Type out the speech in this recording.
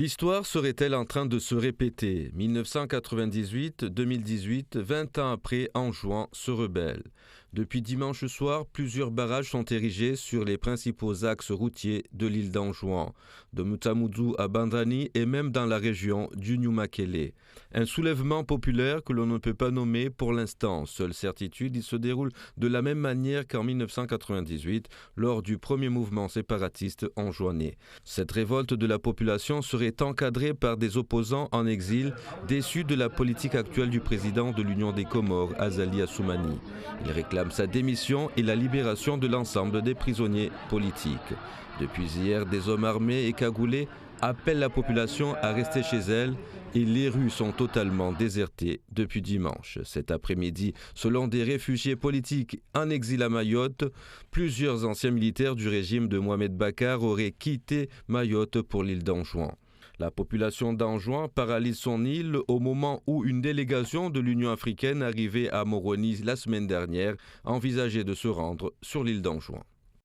L'histoire serait-elle en train de se répéter? 1998-2018, 20 ans après, Anjouan se rebelle. Depuis dimanche soir, plusieurs barrages sont érigés sur les principaux axes routiers de l'île d'Anjouan, de Mutamoudou à Bandrani et même dans la région du Niumakele. Un soulèvement populaire que l'on ne peut pas nommer pour l'instant. Seule certitude, il se déroule de la même manière qu'en 1998, lors du premier mouvement séparatiste anjouanais. Cette révolte de la population serait encadrée par des opposants en exil, déçus de la politique actuelle du président de l'Union des Comores, Azali Assoumani. Il réclame sa démission et la libération de l'ensemble des prisonniers politiques. Depuis hier, des hommes armés et cagoulés appellent la population à rester chez elle et les rues sont totalement désertées depuis dimanche. Cet après-midi, selon des réfugiés politiques en exil à Mayotte, plusieurs anciens militaires du régime de Mohamed Bakar auraient quitté Mayotte pour l'île d'Anjouan. La population d'Anjouan paralyse son île au moment où une délégation de l'Union africaine arrivée à Moroni la semaine dernière envisageait de se rendre sur l'île d'Anjouan.